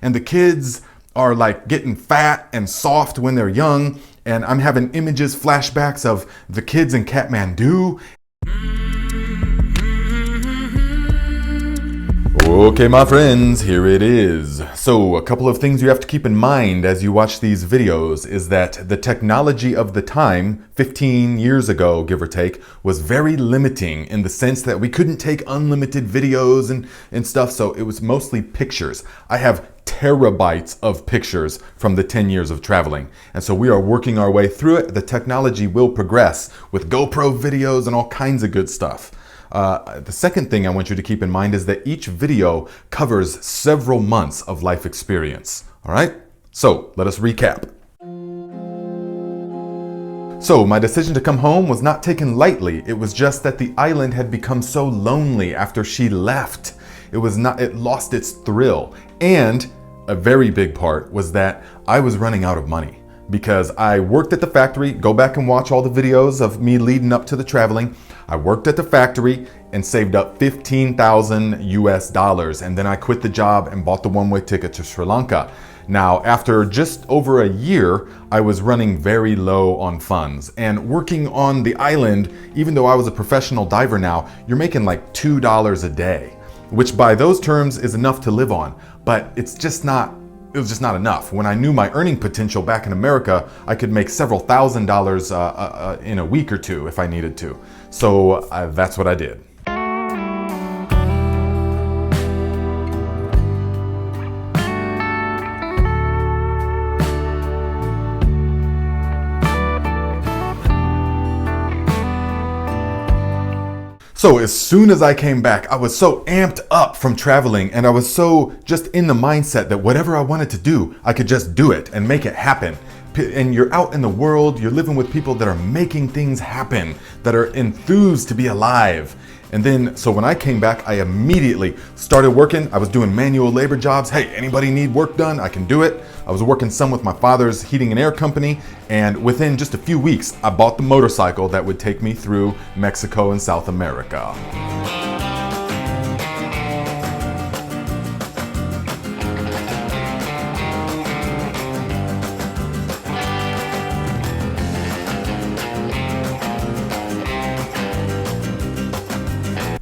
And the kids are like getting fat and soft when they're young. And I'm having images, flashbacks of the kids in Kathmandu. Okay, my friends, here it is. So a couple of things you have to keep in mind as you watch these videos is that the technology of the time, 15 years ago, give or take, was very limiting in the sense that we couldn't take unlimited videos and stuff. So it was mostly pictures. I have terabytes of pictures from the 10 years of traveling. And so we are working our way through it. The technology will progress with GoPro videos and all kinds of good stuff. The second thing I want you to keep in mind is that each video covers several months of life experience. All right? So let us recap. So my decision to come home was not taken lightly. It was just that the island had become so lonely after she left. It lost its thrill. And a very big part was that I was running out of money because I worked at the factory. Go back and watch all the videos of me leading up to the traveling. I worked at the factory and saved up 15,000 US dollars. And then I quit the job and bought the one-way ticket to Sri Lanka. Now, after just over a year, I was running very low on funds. And working on the island, even though I was a professional diver now, you're making like $2 a day, which by those terms is enough to live on. But it was just not enough. When I knew my earning potential back in America, I could make several $1,000s in a week or two if I needed to. So that's what I did. So as soon as I came back, I was so amped up from traveling and I was so just in the mindset that whatever I wanted to do, I could just do it and make it happen. And you're out in the world, you're living with people that are making things happen, that are enthused to be alive. And then, so when I came back, I immediately started working. I was doing manual labor jobs. Hey, anybody need work done? I can do it. I was working some with my father's heating and air company. And within just a few weeks, I bought the motorcycle that would take me through Mexico and South America.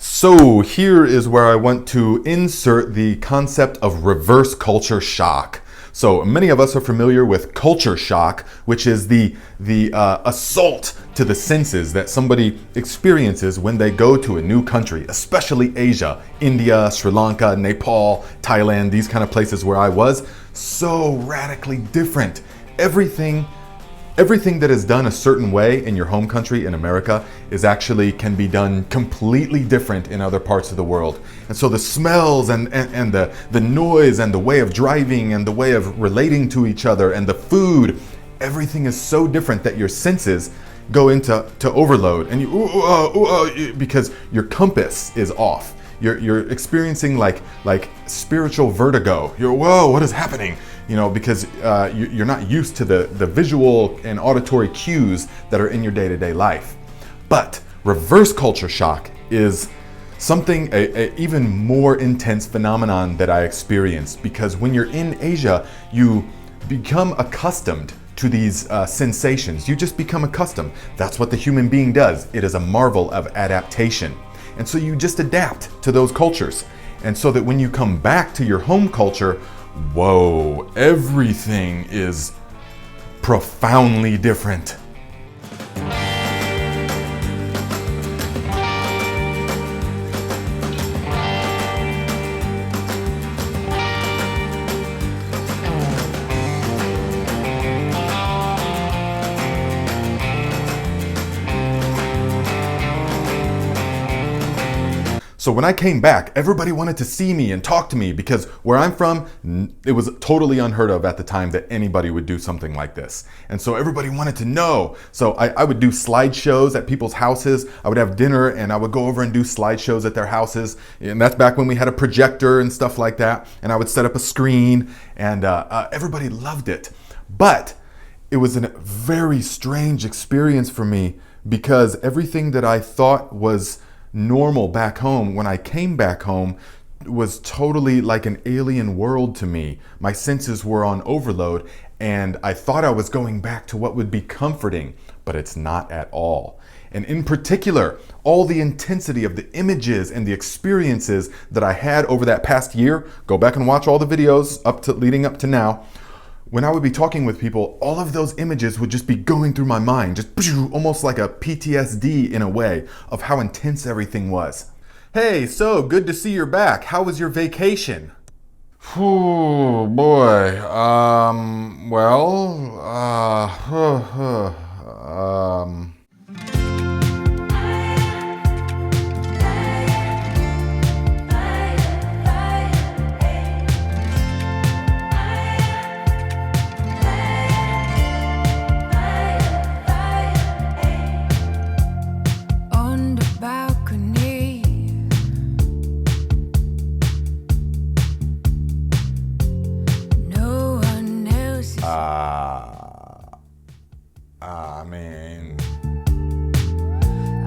So here is where I want to insert the concept of reverse culture shock. So many of us are familiar with culture shock, which is the assault to the senses that somebody experiences when they go to a new country, especially Asia, India, Sri Lanka, Nepal, Thailand, these kind of places where I was. So radically different. Everything that is done a certain way in your home country in America can be done completely different in other parts of the world. And so the smells and the noise and the way of driving and the way of relating to each other and the food, everything is so different that your senses go into overload and because your compass is off. You're experiencing like spiritual vertigo. Whoa, what is happening? Because you're not used to the visual and auditory cues that are in your day-to-day life. But reverse culture shock is something, a even more intense phenomenon that I experienced, because when you're in Asia, you become accustomed to these sensations. You just become accustomed. That's what the human being does. It is a marvel of adaptation. And so you just adapt to those cultures. And so that when you come back to your home culture, whoa, everything is profoundly different. So when I came back, everybody wanted to see me and talk to me because where I'm from, it was totally unheard of at the time that anybody would do something like this. And so everybody wanted to know. So I would do slideshows at people's houses. I would have dinner and I would go over and do slideshows at their houses. And that's back when we had a projector and stuff like that. And I would set up a screen and everybody loved it. But it was a very strange experience for me because everything that I thought was normal back home, when I came back home, was totally like an alien world to me. My senses were on overload, and I thought I was going back to what would be comforting, but it's not at all. And in particular, all the intensity of the images and the experiences that I had over that past year, go back and watch all the videos leading up to now. When I would be talking with people, all of those images would just be going through my mind, just almost like a PTSD in a way of how intense everything was. Hey, so good to see you're back. How was your vacation? Oh boy. Man.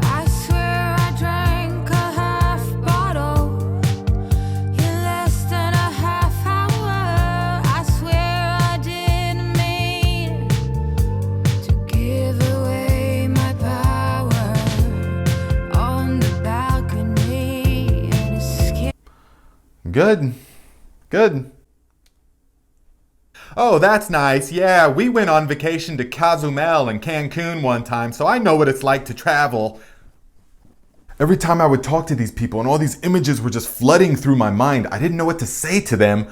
I swear I drank a half bottle in less than a half hour. I swear I didn't mean to give away my power on the balcony and escape. Good. Oh, that's nice. Yeah, we went on vacation to Cozumel and Cancun one time, so I know what it's like to travel. Every time I would talk to these people and all these images were just flooding through my mind, I didn't know what to say to them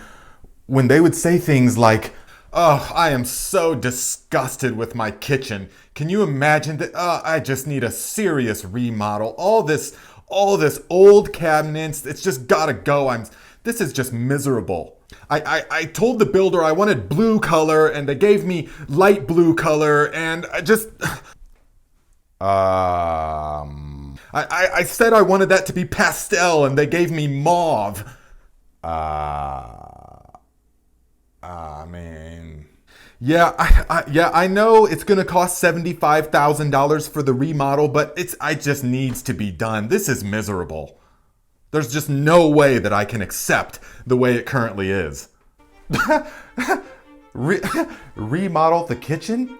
when they would say things like, "Oh, I am so disgusted with my kitchen. Can you imagine that? I just need a serious remodel. All this old cabinets, it's just gotta go. This is just miserable. I told the builder I wanted blue color and they gave me light blue color and I said I wanted that to be pastel and they gave me mauve. Man. Yeah, I know it's gonna cost $75,000 for the remodel, but it just needs to be done. This is miserable. There's just no way that I can accept the way it currently is." Remodel the kitchen?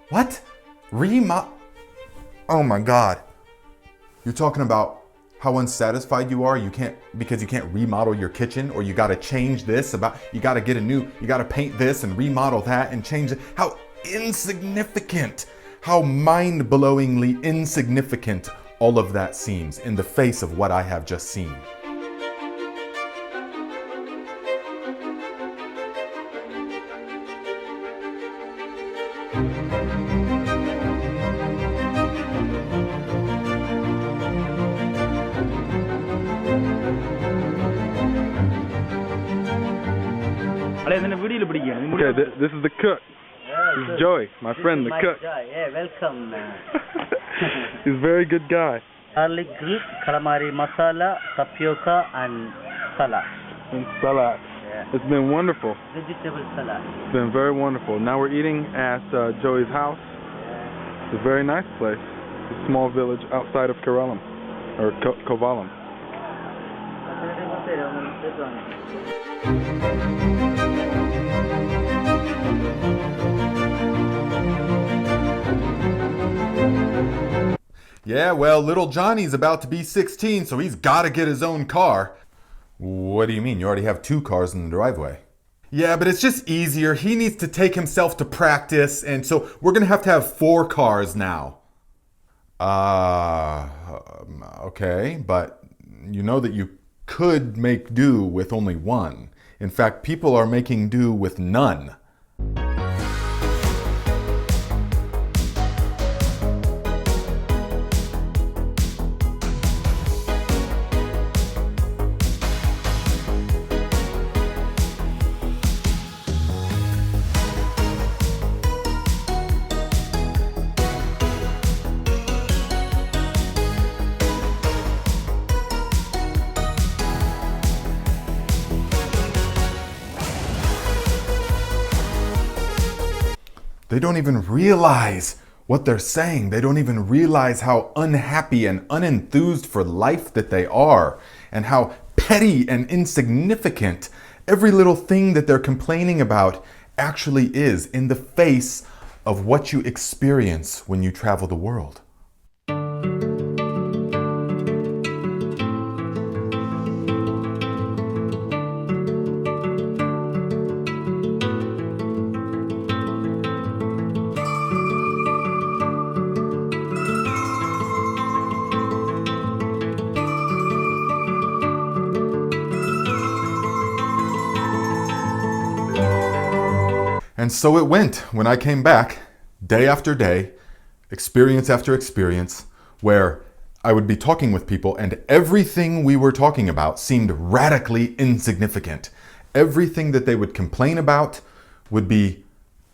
What? Oh my God. You're talking about how unsatisfied you are because you can't remodel your kitchen, or you gotta change this you gotta paint this and remodel that and change it. How insignificant, how mind-blowingly insignificant all of that seems in the face of what I have just seen. Okay, this is the cook. This is Joey, my friend, the cook. Yeah, welcome. He's a very good guy. Garlic grilled, calamari masala, tapioca, and salad. And salad. Yeah. It's been wonderful. Vegetable salad. It's been very wonderful. Now we're eating at Joey's house. It's a very nice place. It's a small village outside of Kovalam, or Kovalam. Yeah, well, little Johnny's about to be 16, so he's got to get his own car. What do you mean? You already have 2 cars in the driveway. Yeah, but it's just easier. He needs to take himself to practice, and so we're going to have 4 cars now. Okay, but you know that you could make do with only 1. In fact, people are making do with none. They don't even realize what they're saying. They don't even realize how unhappy and unenthused for life that they are, and how petty and insignificant every little thing that they're complaining about actually is in the face of what you experience when you travel the world. And so it went when I came back, day after day, experience after experience, where I would be talking with people and everything we were talking about seemed radically insignificant. Everything that they would complain about would be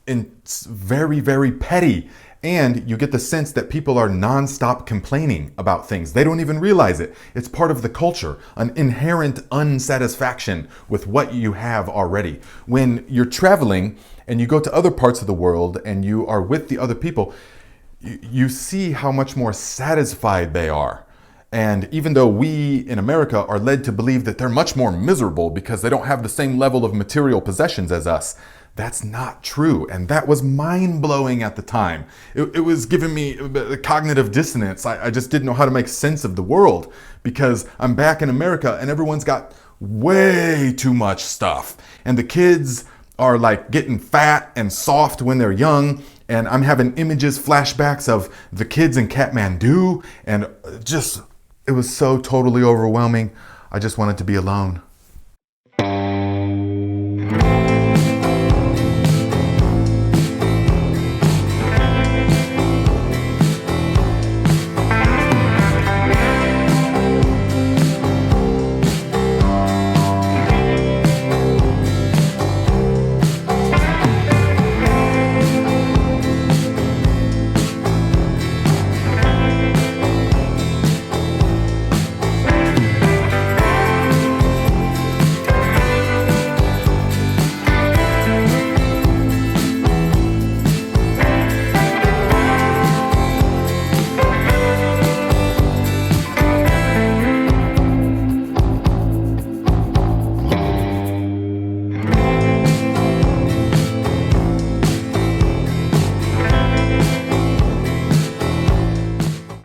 very, very petty. And you get the sense that people are nonstop complaining about things. They don't even realize it. It's part of the culture, an inherent unsatisfaction with what you have already. When you're traveling and you go to other parts of the world and you are with the other people, you see how much more satisfied they are. And even though we in America are led to believe that they're much more miserable because they don't have the same level of material possessions as us, that's not true. And that was mind-blowing at the time. It was giving me a cognitive dissonance. I just didn't know how to make sense of the world because I'm back in America and everyone's got way too much stuff. And the kids are like getting fat and soft when they're young. And I'm having images, flashbacks of the kids in Kathmandu. And just, it was so totally overwhelming. I just wanted to be alone.